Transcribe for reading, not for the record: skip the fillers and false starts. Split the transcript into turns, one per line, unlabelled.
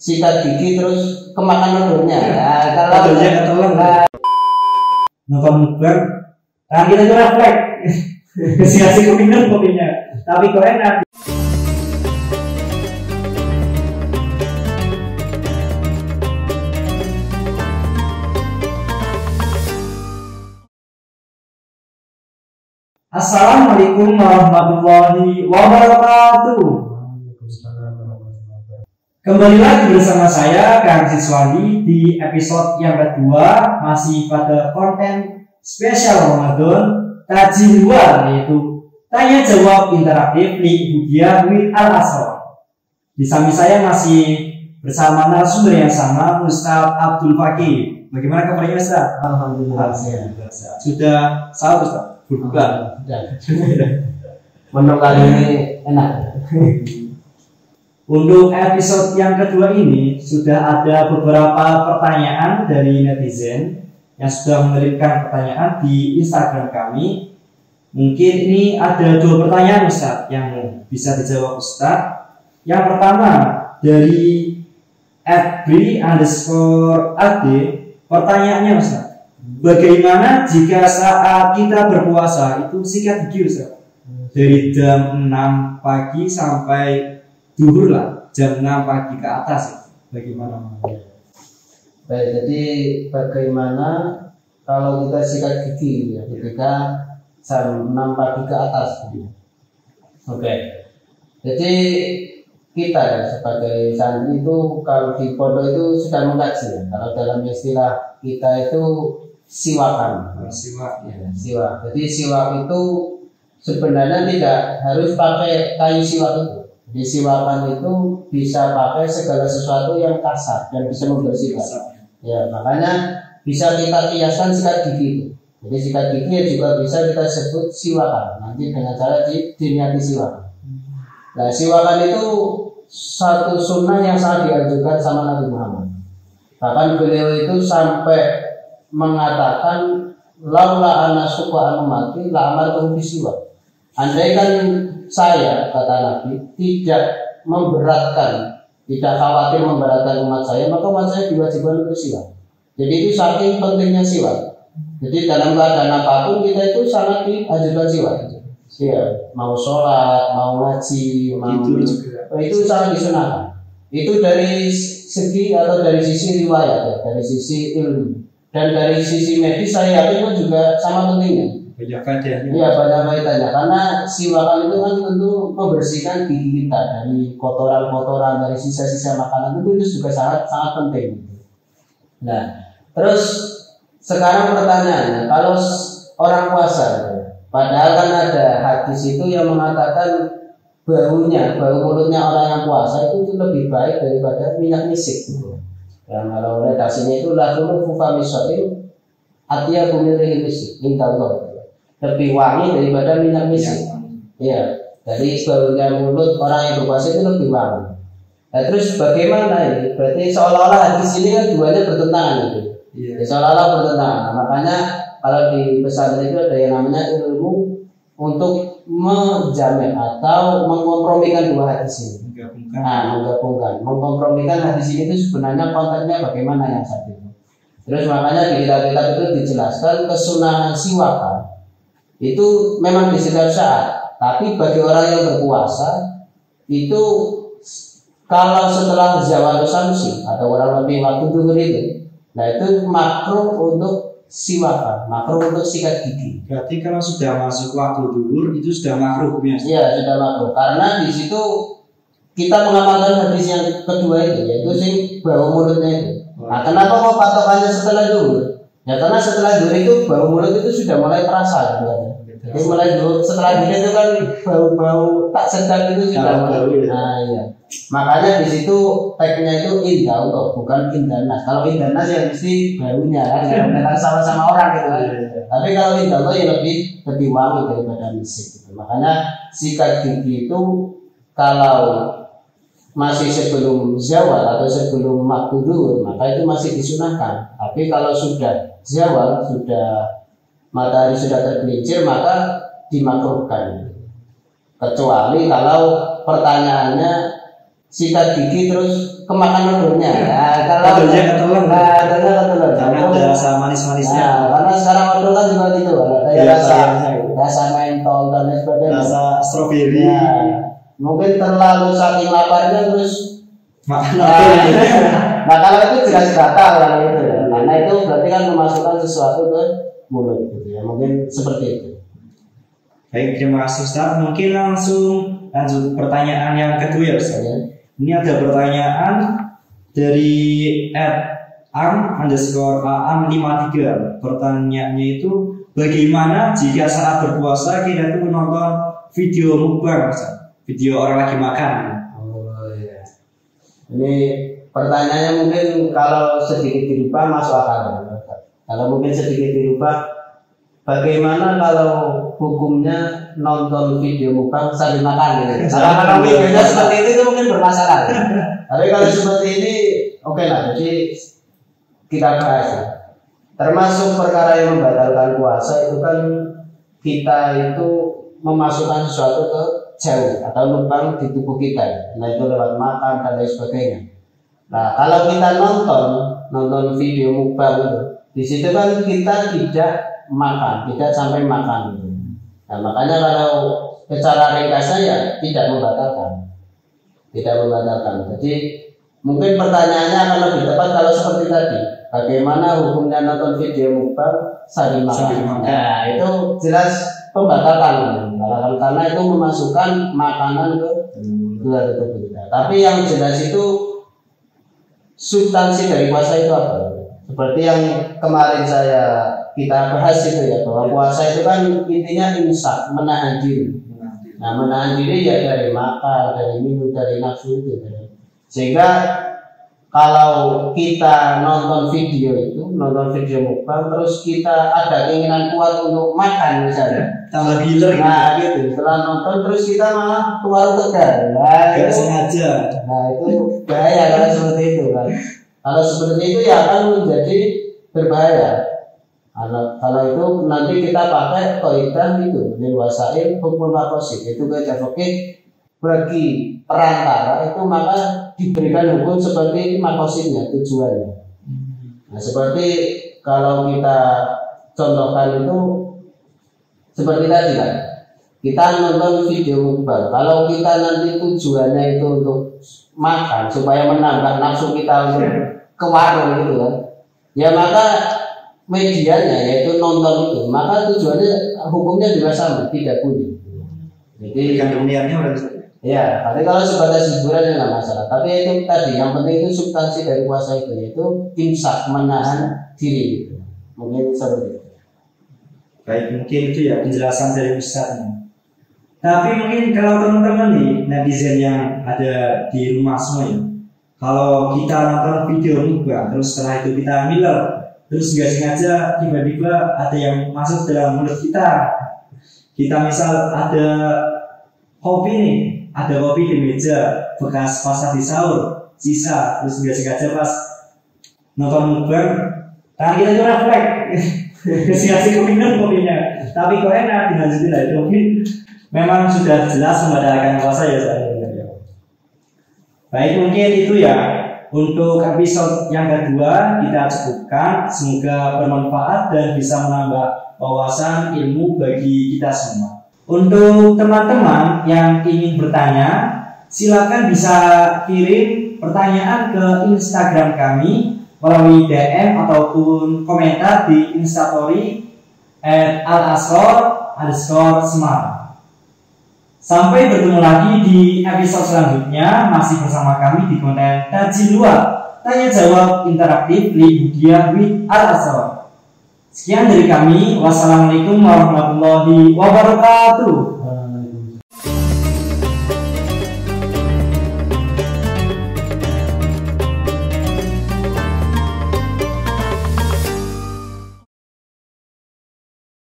sikat gigi terus kemakan mendurnya. Nah, kalau
Mendurnya ketelan. Nonton mukbang, nah kita juga refleks. Kasih minum kopinya, tapi kok enak. Assalamualaikum warahmatullahi wabarakatuh. Kembali lagi bersama saya Kang Siswandi di episode yang kedua, masih pada konten spesial Ramadan kaji luar, yaitu tanya jawab interaktif Li Budia with Al Asro. Di samping saya masih bersama narasumber yang sama, Ustaz Abdul Fakih. Bagaimana kabarnya Ustaz?
Alhamdulillah
sehat. Sudah sahur Ustaz? Berbuka.
Menu kali ini enak.
Untuk episode yang kedua ini sudah ada beberapa pertanyaan dari netizen yang sudah mengirimkan pertanyaan di Instagram kami. Mungkin ini ada 2 pertanyaan Ustaz yang bisa dijawab Ustaz. Yang pertama dari @bri_ad. Pertanyaannya Ustaz, bagaimana jika saat kita berpuasa itu sikat gigi Ustaz? Dari jam 6 pagi sampai duhur lah, jam 6 pagi ke atas, bagaimana?
Baik, jadi bagaimana kalau kita sikat gigi ya, ketika jam 6 pagi ke atas? Oke. Jadi kita ya, sebagai santri itu kalau di pondok itu sudah mengkaji ya. Kalau dalam istilah kita itu siwakan.
Siwak.
Ya, siwak. Jadi siwak itu sebenarnya tidak harus pakai kayu siwak itu. Di siwakan itu bisa pakai segala sesuatu yang kasar dan bisa membersihkan. Ya, makanya bisa kita kiaskan sikat gigi itu. Jadi sikat gigi juga bisa kita sebut siwakan. Nanti dengan cara diniati siwakan. Nah, siwakan itu satu sunnah yang sangat dianjurkan sama Nabi Muhammad. Bahkan beliau itu sampai mengatakan laula ana suqa mati la amartu bisiwak. Andai kan saya, kata Nabi, tidak memberatkan, tidak khawatir memberatkan umat saya, maka umat saya diwajibkan untuk siwak. Jadi itu saking pentingnya siwak. Jadi dalam keadaan apapun kita itu sangat dianjurkan siwak. Ya, mau sholat, mau ngaji, mau itu sangat disunahkan. Itu dari segi atau dari sisi riwayat, ya, dari sisi ilmu dan dari sisi medis saya yakin itu juga sama pentingnya.
Banyak faedahnya.
Iya, banyak faedahnya karena siwakan itu kan tentu membersihkan gigi kita dari kotoran-kotoran, dari sisa-sisa makanan itu juga sangat penting. Nah, terus sekarang pertanyaannya, kalau orang puasa, padahal kan ada hadis itu yang mengatakan bau mulutnya orang yang puasa itu lebih baik daripada minyak misik. Dan kalau redaksinya itu lakunu fufamisoin atia kumilih misik, inta Allah. Lebih wangi daripada minyak misik. Ya, dari baunya mulut orang yang berpuasa itu lebih wangi. Nah, terus bagaimana ini? Berarti seolah-olah hadis ini kan duanya bertentangan itu. Ya, seolah-olah bertentangan. Nah, makanya kalau di pesantren itu ada yang namanya ilmu untuk menjamin atau mengkompromikan 2 hadis ini. Menggabungkan, mengkompromikan hadis ini itu sebenarnya konteksnya bagaimana yang satu itu. Terus makanya di kitab-kitab itu dijelaskan kesunahan siwakan itu memang di setiap saat, tapi bagi orang yang berpuasa itu kalau setelah zawal samsi atau orang lebih waktu duhur itu, nah itu makruh untuk siwakan, makruh untuk sikat gigi.
Berarti kalau sudah masuk waktu duhur itu sudah makruh hukumnya?
Iya, sudah makruh karena di situ kita mengamalkan hadis yang kedua itu, yaitu sing bau mulutnya itu. Nah, kenapa kok patokannya setelah duhur? Ya karena setelah duhur itu bau mulut itu sudah mulai terasa. Jadi mulai dulu setelah duhur itu kan bau-bau tak sedap itu sudah mulai. Nah, iya. Makanya di situ tagnya itu indah bukan indanas. Kalau indanas ya mesti baunya kan, karena sama-sama orang gitu. Tapi kalau indah ya lebih wangi daripada misik. Gitu. Makanya sikat gigi itu kalau masih sebelum zawal atau sebelum waktu duhur maka itu masih disunahkan. Tapi kalau sudah zawal, sudah matahari sudah tergelincir maka dimakruhkan. Kecuali kalau pertanyaannya sikat gigi terus kemakan odolnya. Nah, kalau
Odolnya ketelan.
ketelan.
Karena ada rasa manis-manisnya.
Nah, karena sekarang odol kan juga gitu, ada
Iya,
rasa mentol dan lain sebagainya.
Rasa stroberi.
Ya, mungkin terlalu saking laparnya terus
Makan
nah,
odol.
nah kalau itu jelas batal kan itu ya. Karena itu berarti kan memasukkan sesuatu ke mulut gitu ya. Mungkin seperti itu.
Baik, terima kasih Ustaz. Mungkin langsung lanjut pertanyaan yang kedua ya Ustaz.
Ya.
Ini ada pertanyaan dari @am_aam53. Pertanyaannya itu, bagaimana jika saat berpuasa kita tuh menonton video mukbang, Ustaz? Video orang lagi makan.
Oh iya. Ini pertanyaannya mungkin kalau sedikit dirubah masuk akal. Kalau mungkin sedikit dirubah, bagaimana kalau hukumnya nonton video mukbang sambil makan gitu. Kalau videonya seperti itu mungkin bermasalah. Tapi kalau seperti ini oke lah. Jadi kita bahas ya. Termasuk perkara yang membatalkan puasa itu kan kita itu memasukkan sesuatu ke jauh atau lubang di tubuh kita. Nah itu lewat makan dan lain sebagainya. Nah kalau kita nonton video mukbang itu, di situ kan kita tidak makan, tidak sampai makan. Nah makanya kalau secara ringkasnya ya tidak membatalkan. Jadi mungkin pertanyaannya akan lebih tepat kalau seperti tadi, bagaimana hukumnya nonton video mukbang sambil makan. Nah itu jelas pembatalkan karena itu memasukkan makanan ke tubuh kita. Tapi yang jelas itu substansi dari puasa itu apa? Seperti yang kemarin kita bahas itu ya, bahwa puasa itu kan intinya imsak, menahan diri. Nah menahan diri ya dari makan, dari minum, dari nafsu itu. Sehingga kalau kita nonton video mukbang terus kita ada keinginan kuat untuk makan misalnya,
tambah giler.
Nah gitu, setelah nonton terus kita malah keluar tegar. Nah
Gak
itu
sengaja.
Nah itu bahaya kalau seperti itu kan. Kalau seperti itu ya akan menjadi berbahaya. Kalau itu nanti kita pakai kaidah itu lil wasail hukum maqasid, itu kaidah fikih bagi perantara itu maka diberikan hukum seperti maqasidnya, tujuannya. Nah seperti kalau kita contohkan itu seperti tadi kan, kita nonton video mukbang. Kalau kita nanti tujuannya itu untuk makan supaya menambah nafsu kita untuk ke warung gitu kan, ya maka medianya yaitu nonton itu, maka tujuannya hukumnya juga sama, tidak boleh. Jadi
Kandung niatnya udah.
ya, tapi kalau sebatas hiburan ya nggak masalah. Tapi itu tadi yang penting itu substansi dari puasa itu yaitu imsak, menahan diri. Mungkin seperti itu.
Baik, mungkin itu ya penjelasan dari Ustaznya. Tapi mungkin kalau teman-teman nih netizen yang ada di rumah semua ya, kalau kita nonton video mukbang terus setelah itu kita ngiler, terus nggak sengaja tiba-tiba ada yang masuk dalam mulut kita. Kita misal ada kopi nih, ada kopi di meja bekas pas di sahur, sisa, terus nggak sengaja pas nonton mukbang, tangan kita itu refleks. Kasih keminum kopinya, tapi kok enak dilanjutin lah itu mungkin memang sudah jelas membatalkan puasa ya saya. Baik, mungkin itu ya untuk episode yang kedua kita cukupkan. Semoga bermanfaat dan bisa menambah wawasan ilmu bagi kita semua. Untuk teman-teman yang ingin bertanya, silakan bisa kirim pertanyaan ke Instagram kami melalui DM ataupun komentar di Instastory @al-asror_Semarang. Sampai bertemu lagi di episode selanjutnya, masih bersama kami di konten Kaji Luar Tanya Jawab Interaktif Libudia with Al-Asror. Sekian dari kami, wassalamualaikum warahmatullahi wabarakatuh.